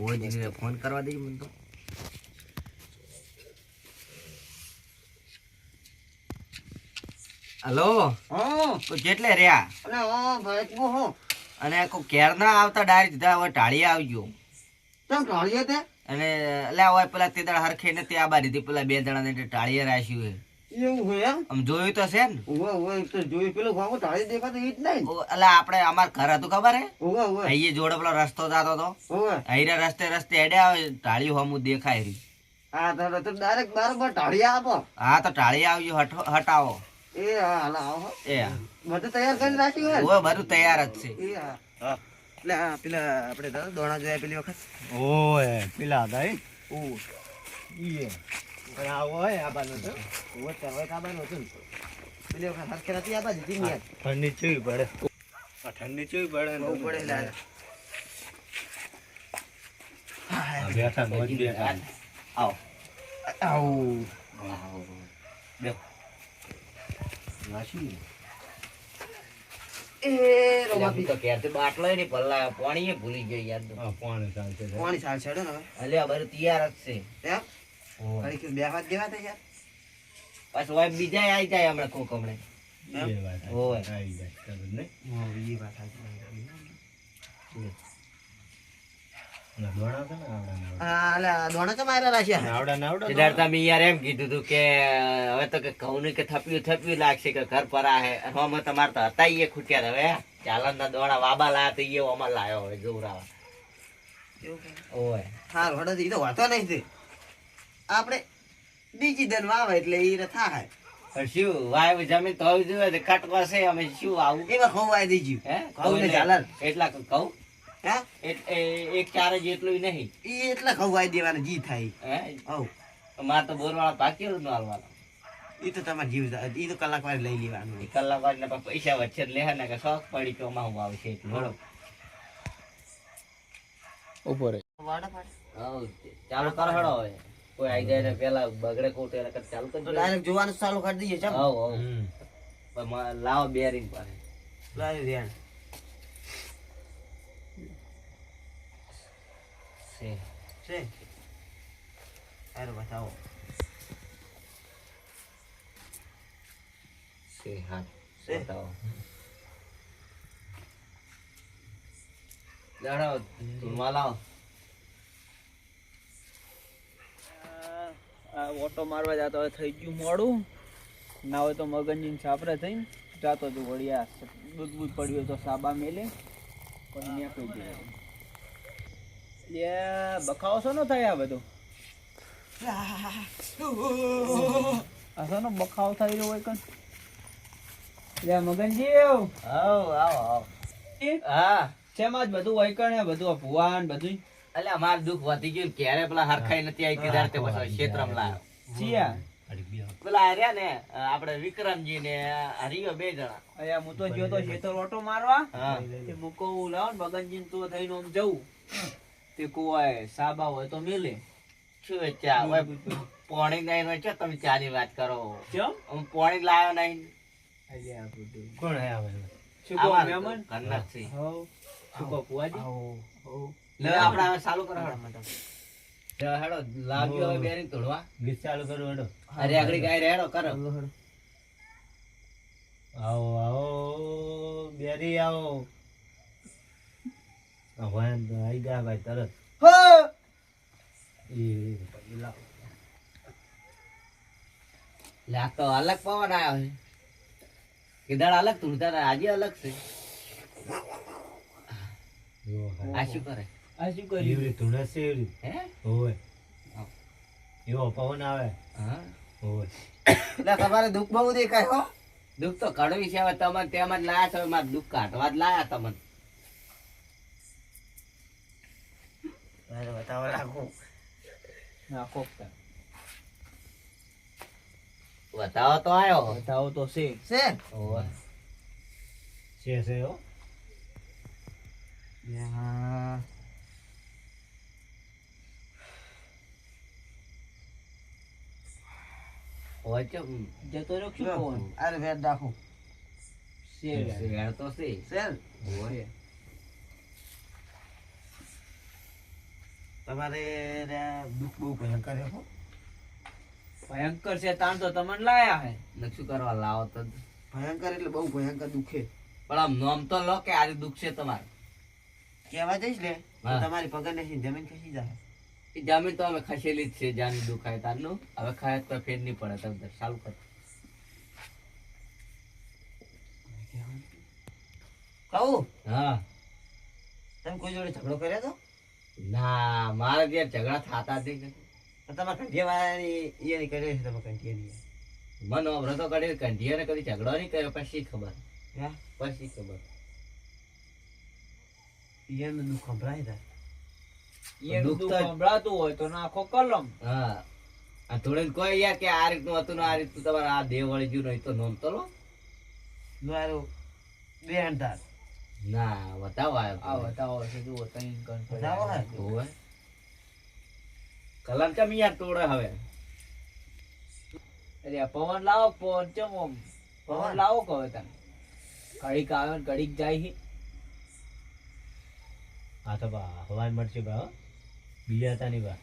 ઓય ફોન કરવા દે મને તો હલો તો જેટલે રહ્યા અને ભાઈ હું હું અને કો કેર ના આવતા ડાયરેક્ટ સીધા હવે ટાળીયા આવજો કેમ ઢાળીએ તે અને એટલે હોય પેલા તે દાડા હરખે ને તે આબા દીધી પેલા બે જણા ને ટાળીયા રાખ્યું હે એવું હોય એમ આમ જોયું તો છે ને ઓવે તો જોઈ પેલું ભાગો ઢાળી દેખાતો ઈ જ નહીં એટલે આપણે અમાર ઘર હતું ખબર હે ઓવે અહીં જોડે પેલો રસ્તો જાતો તો ઓવે અહીં રસ્તે હેડ્યા ટાળીયું હમું દેખાય રહી હા તો ડાયરેક્ટ બરાબર ઢાળીયા આપો હા તો ટાળીયા આવજો હટાવો એ હા હાલ આવો એ બધું તૈયાર કરી રાખ્યું હે ઓય બધું તૈયાર જ છે એ હા એટલે આ પેલા આપણે દાદા દોણા જોયા પેલી વખત ઓય પેલા હતા ઓ ઈએ પણ આ હોય આ બાનો તો ઓવે તરવાય કાબાનો હતું ને પેલી વખત હરખે નથી આપા દીધી ને યાર ઠંડી ચેવી પડે આ ઠંડી ચેવી પડે બહુ પડે લા બેઠા મોજ બેઠા આવો આવું બે નાસી એ રોમાપી તો કેર તે બાટલો ની પલ્લા પાણીએ ભૂલી ગયો યાર તો આ પાણી ચાલશે પાણી સાલ છેડો ને હવે અલે આ બધું તૈયાર જ છે એમ અરે કે બે હાથ દેવા તે યાર પાછું હોય બીજા આવી જાય હમણાં કોક હમણાં એ વાત ઓય. આવી જાય ખબર નહીં એ વાત સાચી ના દોણા છે ને આવડા હા લે દોણા કે માર્યા રાખ્યા આવડા નાવડા સીધા તમે યાર એમ કીધું તું કે હવે તો કે ઘઉં કે થપ્યું લાગશે કે ઘર પર આ હે હમ તમારે તો હતા એ ખૂટ્યા હવે ચાલન ના દોણા વાબા લાયા તો એ અમાર લાયો હવે જોરાવા એવું કે ઓય હાર વડે ઈ તો વાતો નહીં તે આપણે બીજી દન વાવે એટલે ઈ રે થાય પણ શું વાય જમીન તો હોવી જોઈએ કટવા છે અમે શું આવું એમાં ખવાઈ દીજુ હે ઘઉં ને ચાલન એટલા કહું હે એક ચારે જેટલું નહીં ઈ એટલે ખવાઈ દેવાના જી થાય હે હવ મારે તો બોરવાળા પાકી નું હાલવાના ઈ તો તમારે જીવ ઈ તો કલાક વાર લઈ લેવાનું કલાક વાર ને પૈસા વચ્ચે લે ને કે શોખ પડી તો માં હું આવશે એટલું બરોબર ઉપર વાડા પાડ હવ ચાલુ કર હડો હવે કોઈ આઈ જાય ને પેલા બગડે કોટે એટલે ચાલુ કરી તો ડાયરેક્ટ જોવાનું ચાલુ કરી દઈએ ચમ હવ લાવો બેરિંગ પાસે લાવી ધ્યાન છે છે હારું બતાવો છે હા છે. બતાવો લાડો તુલવા લાવો આ ઓટો મારવા જતો હોય થઈ ગયું મોડું ના હોય તો મગનજી સાપરે થઈને જાતો તું વળિયા દૂધ બૂધ પડ્યું હોય તો સાબા મેલે પણ ત્યાં કહી દે બખાવો શોનો થાય આ બધું આ શોનો બખાવો થઈ રહ્યો હોય કન લે મગનજી આવો આવો હા શેમાં જ બધું હોય કણ બધું આ ભુવાન બધું એટલે અમાર દુઃખ વધી ગયું ક્યારે પેલા હરખાઈ નથી આવી કીધા તે પછી ક્ષેત્રમ લાયો જીયા પેલા રહ્યા ને આપણે વિક્રમજી ને હરિયો બે જણા અયા હું તો ગયો તો ખેતર ઓટો મારવા હા તે મૂકો લાવ ને મગનજી તો થઈને આમ જવું તે કોઈ સાબા હોય તો મેલે શું છે ચા હવે પોણી નહીં હોય છે તમે ચા ની વાત કરો ચમ હું પોણી લાયો નહીં અલ્યા બધું કોણ હે આવે શું કહો મહેમાન ઘરના જ છે હો શું કહો ફુવાજી હો લે આપણે હવે ચાલુ કરો હેડો લાગ્યો હવે બેરિંગ તોડવા ગીત ચાલુ કરો હેડો અરે આગળ ગાય હેડો કરો આવો આવો બેરી આવો હવે આવી ગયા ભાઈ તરત એ લાવો લે આ તો અલગ પવન આવ્યો છે કીધા અલગ તોડતા આજે અલગ છે જો આ શું કરે આ શું કર્યું એવડી ધૂણે છે એવડી હે હોય એવો પવન આવે હા હોય એટલે તમારે દુઃખ બહુ દેખાય હો દુઃખ તો કડવી છે હવે તમે તેમ જ લાયા છો મારે દુઃખ કાઢવા જ લાયા તમને બતાવો રાખું નાખો બતાવો તો આવ્યો બતાવો તો છે છે ઓય છે હો હા હોય છે જતો રહ્યો શું કોણ અરે વેટ રાખું છે શેર તો છે છે ઓય તમારે દુઃખ બહુ ભયંકર છે હો. ભયંકર છે તાણ તો તમને લાયા હે. ને શું કરવા લાવો તો? ભયંકર એટલે બહુ ભયંકર દુઃખે. પણ આમ નોમ તો લો કે આજે દુઃખ છે તમારે. કહેવા જઈશ ને તો હા. તમારી પગાર નહીં જમીન ખસી જાય. એ જમીન તો અમે ખસેલી જ છે, જાની દુખાય તારનું. હવે ખાય તો ફેર નહીં પડે. તમે ચાલુ કર. કહું હા. તમે કોઈ જોડે ઝઘડો કર્યો તો? ના, મારે ત્યાં ઝઘડા થતા જ નહીં. તો તમારા કંઠિયાવાળાની ઈયાની કર્યો છે તમે કંઠિયાની. મને અમરો તો કદી કંઢીયાને કદી ઝઘડો નહીં કર્યો. પછી ખબર, હા પછી ખબર. ઈયાનું દુઃખ સંભળાય તા. એનું દુઃખ દુઃખ તો- સંભળાતું હોય તો નાખો કલમ. હા, આ થોડે કોઈ યાર કે આ રીતનું હતું ને આ રીતનું તમારે આ દેવ વળી ગયું નહીં તો નોમ તો લો. મારું બે અંધાર. ના, બતાવો આ આવ્યો. બતાવો છે જુઓ તઈ કણ બતાવો હે. હોવે. કલમ ચમ યાર તોડે હવે. અરે આ પવન લાવો પવન ચમ ઓમ પવન પવન? લાવો કહો તને ઘડીક આવે ને ઘડીક જાય છે. હા તો બા હવાય મળશે બા હો. બીજા હતા નહીં બા.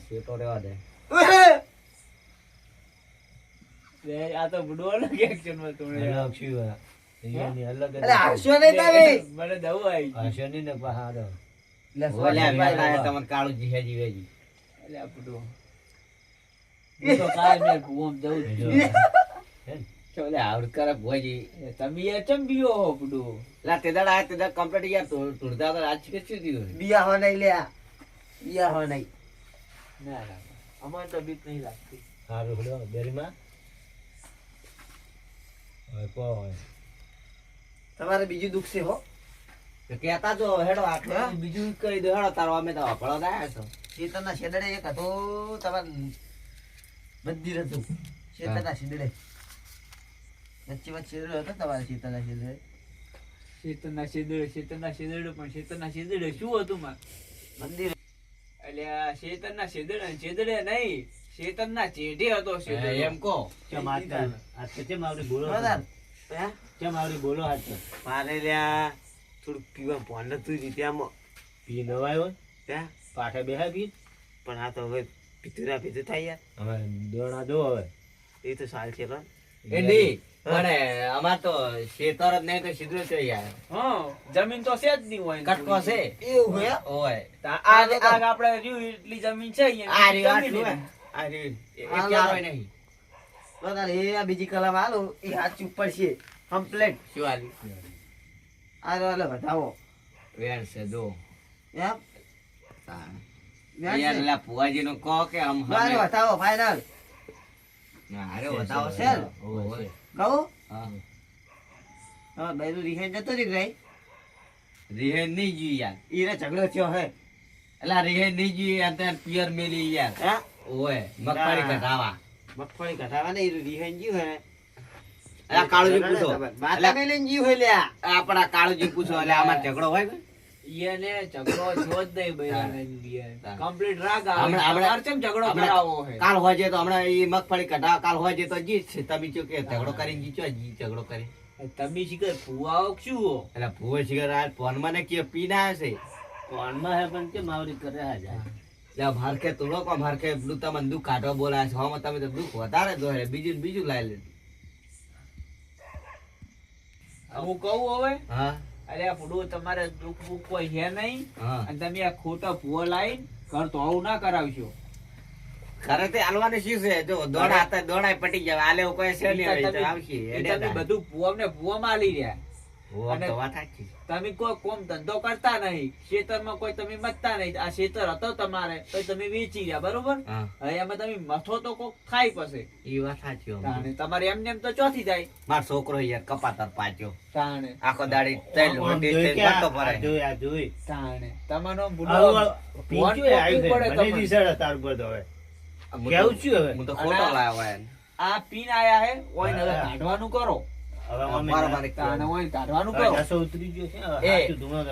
શેટો રેવા દે. આ તો બુડો અલગ એક્શન માં તું અલગ શું બા? અહીંયાની અલગ જ અરે હારશો નહીં તમે. મને દવું આવી હશે નહીં ને બા હારો. લે, ઓલ્યા ભાઈ, વેલા તમને કાળું જીહેજી વેજી. એટલે આ બુડો હું તો કાંઈ મેં કુવામાં જવું જ જો. છું. હે ને? ચોલે આવડ કરે ભોજી. એ તમે યાર ચમ બીઓ હો બુડો. લા તે દાડા આ તે દાડા કમ્પ્લીટ યાર તોડતા તો આજ કે શું થયું? બિયા હો નહીં લ્યા. બિયા હો નહીં. ના ના અમારે તો બીક નહીં લાગતી. હારું હલો બેરીમાં. હવે કહો હવે. તમારે બીજું દુઃખ છે હો. તો કહેતા જો હેડો આટલું હા? બીજું કહી દો હેડો તારો અમે તો ભળો આયા છો. શેતરના શેદડે એક હતો તમારે મંદિર હતું. શેતરના શેદડે. વચ્ચે શેદડો હતો તમારે શેતરના શેદડે. શેતરના શેદડે પણ શેતરના શેદડે શું હતું માં? મંદિર. એટલે આ શેતરના શેદડે નહીં શેતરના ચેઢે હતો શેદડો. એમ કહો. ચમ આજકાલ આજ તો ચમ આવડી બોલો બરાબર. હે? ચમ આવડી બોલો આજ તો. મારે લ્યા થોડુંક પીવા ભોન નતું જીત્યામાં. પી નવાય હોય ત્યાં પાઠે બેહા પી. પણ આ તો હવે પીધું પીધું થાય યાર. હવે દોણા જો હવે. એ તો સાલ છે લો. એ નહીં પણ અમાર તો શેતર જ નહીં તો સીધું છે યાર. હા જમીન તો છે જ નહીં હોય કટકો છે. એવું હોય એમ? ઓય. આગ આપણે રહ્યું એટલી જમીન છે અહીંયા. આ રહ્યું જમીન આટલું હે. નહીં. આ રહ્યું. એ આ ક્યારોય નહીં. બરાબર. એ આ બીજી કલમ હાલો એ હાથ ઉપર છે કમ્પ્લેટ. શું આલી? આ હાલો વધાવો વેણ છે જો. એમ તાણ. વ્યાજ યાર છે? લા ફુવાજીનું કહો કે આમ મારે હમે- વધાવો ફાઇનલ. ના, અરે બતાવો છે. છે. ઓય. કહું હા. હા બેનું રિહાઈ જતો રહી ગઈ. રિહેન નહીં ગયું યાર. ઈને ઝઘડો થયો હે. એલા રિહેન નહીં ગયું યાર. ત્યાં પિયર મેલી યાર. હે? ઓય મગફળી ના. કઢાવા. મગફળી કઢાવા ને ઈ રિહાઈ ગયું હે. એલા કાળુજી પૂછો. માતા એલા મેલીને ગયું હે લ્યા. આપણા કાળુજી પૂછો એટલે આમાં ઝઘડો હોય ને? ઈયાને ઝઘડો થયો જ નહીં બૈરાને ઈયાને. હા. કમ્પ્લીટ રાગ આવે. હમણાં- તમારે ચમ ઝઘડો હમણાં- કરાવવો હે? કાલ હોય છે તો હમણાં ઈ મગફળી કઢાવા કાલ હોય છે તો જીત છે. તમે શું કે ઝઘડો કરીને જીતો ઝઘડો કરી. તમે શીખર ફુવાઓ શું હો? એટલે ભૂવો શિખર આ ફોનમાં ને કે પીના હશે. કોણમાં હે પણ ચમ આવડી કરે હા જાય. ત્યાં મારખે તોડો કો મારખે પેલું તમને દુઃખ કાઢવા બોલાય છે. હવામાં તમે તો દુઃખ વધારે દોરે બીજું ને બીજું લાવી લીધું. હું કહું હવે હા અરે આ ફૂડો તમારે દુઃખ બુખ કોઈ છે નહીં હા. અને તમે આ ખોટા ભૂવો લાવીને ઘર તો આવું ના કરાવશો. ખરે તે હાલવાનું શું છે? જો દોડા હતા દોડાય પટી જાય. આલે એવું કોઈ છે નહીં હવે તો આવશે. એ તમે બધું ભૂવાને ભૂવામાં આલી રહ્યા. ભૂવો અને તો વાત સાચી. તમે કોઈ કોમ ધંધો કરતા નહીં ખેતરમાં કોઈ તમે મતતા નહીં. આ ખેતર હતો તમારે તો તમે વેચી રહ્યા બરોબર. હા હવે એમાં તમે મથો તો કોક થાય પછી ઈ વાત સાચી હો. તાણે તમારે એમને એમ તો ચોથી જાય મારો છોકરો યાર કપાતર પાચ્યો તાણે આખો દાડી તેલ આમ વંડી જોઈ તેલ કે ભરતો આ પડે. જોઈ આ જોઈ. તાણે તમારો બુડો આવું ફોન પીંચું આવ્યું પડે છે. તમને. બની દીધા તાર બધો હવે. હું તો- કેવું છું હવે? હું તો ખોટો અને લાવ્યો યાર. આ પીન આયા હે ઓય ને હવે હા. કાઢવાનું કરો. હવે અમે બરાબર. તાણે ઓય કાઢવાનું હવે કરો. નસો ઉતરી ગયો છે હવે એ હાચું ધુમાડો.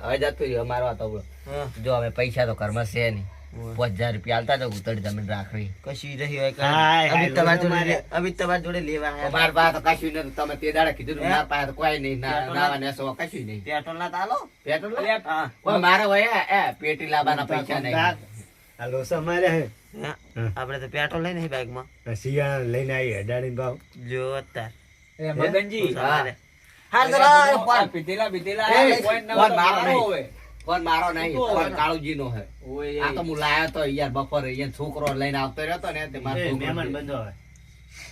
હવે જતું રહ્યું મારો વાત સાંભળો. હા. જો હવે પૈસા તો ઘરમાં છે નહીં. 5000 રૂપિયા આલતા તો ઉતરી જમીન રાખવી. કશી રહી હોય કે હાય, અમે તમારી જોડે મારે- અમે તમારી જોડે લેવા આયા. મારા પાસે તો કશું નથી. તમે તે દાડે કીધું ને, હે? મારા પાસે તો કોઈ નહીં. પેટ્રોલ નાવા નેસવા કશું નહીં. પેટ્રોલ ના તાલો પેટ્રોલ અલ્યા, હા. કોઈ મારે હોય એ પેટી લાવવાના પૈસા નહીં. આ લોસા મારે હે હા, આપણે તો પેટ્રોલ લઈને બાઈક માં આ શિયાળા લઈને આવી અડાડીને ભાવ જો અત્યાર એ મગનજી હા. હાર તો આ લાવ, ફોન. પીધેલા પીધેલા એ, આ point ના ફોન તો મારો મારો નહીં. હોય. ફોન મારો નહીં, તો ફોન કાળુજીનો હે. ઓય, આ તો હું લાયો તો યાર બપોરે અહીંયા છોકરો લઈને આવતો રહ્યો તો ને તે મારો એ છોકરો મહેમાન છે. બંધો હવે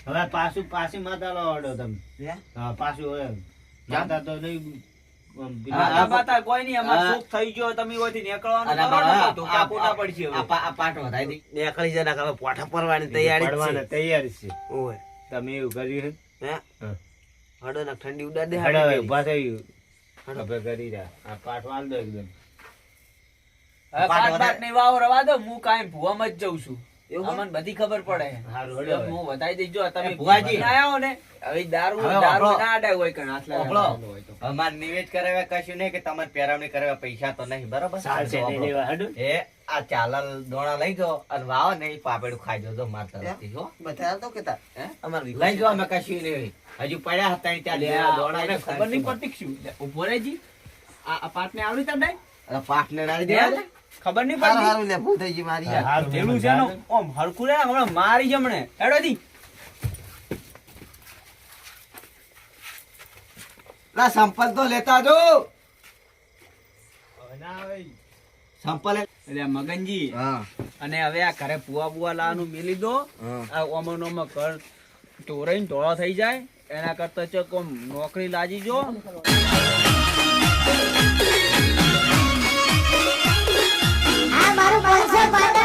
હવે પાછી માતા લો અડો તમે હે? હા પાછું હવે માતા તો નહીં આમ પેલું- આ હા, બાતા કોઈ નહીં, અમાર હા. સુખ થઈ ગયો, તમે ઓયથી નીકળવાનું અને કરો ને આ- તો ધોકા ફૂટા પડશે હવે. આ પાટ વધારી દી. નીકળી જના હવે પોઠા પરવાની તૈયારી જ પડવાના છે. તૈયારી છે ઓય તમે એવું કર્યું હે હા. હડો ના ઠંડી ઉડાડ દે છે હડો હવે હાડી ઉભા થઈ ખબર કરી રહ્યા આ પાઠ વાળ દો એકદમ હવે પાટ પાટ વધારે- બાટ નહીં વાવો રવા દો, હું કાંઈ ભૂવામાં જ જઉં છું. એવું અમને બધી ખબર પડે. હારું એટલે હડો હવે. હું વધાઈ દઈશ. જો તમે એ ભુવાજી. પીને આયા હો ને, હવે દારૂ હવે દારૂ વાપરો. ના અડાય હોય કણ, હાથ વાપરો. લાગવાનો હોય તો. અમારે નિવેદ કરાવ્યા કશું નહીં કે તમારે પેરાવણી કરાવ્યા પૈસા તો નહીં, બરાબર? ચાલશે વાપરો. નહીં લેવા હડો એ આ ચાલલ દોણા લઈ જાઓ અને વાવો ને ઈ પાપેડું ખાઈ જાઓ મારા તરફથી, હો. બધા તો કેતા હે? અમાર લઈ જાઓ, અમે કશું નહીં. હજુ પડ્યા હતા ત્યાં અલ્યા, દોણા મને ખબર નહીં પડતી કે શું. ઉભો રહેજી. આ પાટને આવડી તમને? પાઠને નાડી દેવા દે. ખબર નહીં હારું પડતી? હારું લે ભૂલ થઈ ગઈ મારી યાર. હારું પેલું છે ને, ઓમ હરખું રે, હમણાં મારી જમણે. હેડો જી. લા, સંપલ તો લેતા જો. હવે ના આવે સંપલ એટલે આ મગનજી, હા અને હવે આ ઘરે પુઆ બુઆ લાવવાનું મેલી દો. હા. આ ઓમન ઓમન ઘર ચોરાઈને ધોળા થઈ જાય એના કરતા ચક ઓમ નોકરી લાજી જો. આ મારું 500 પાટણ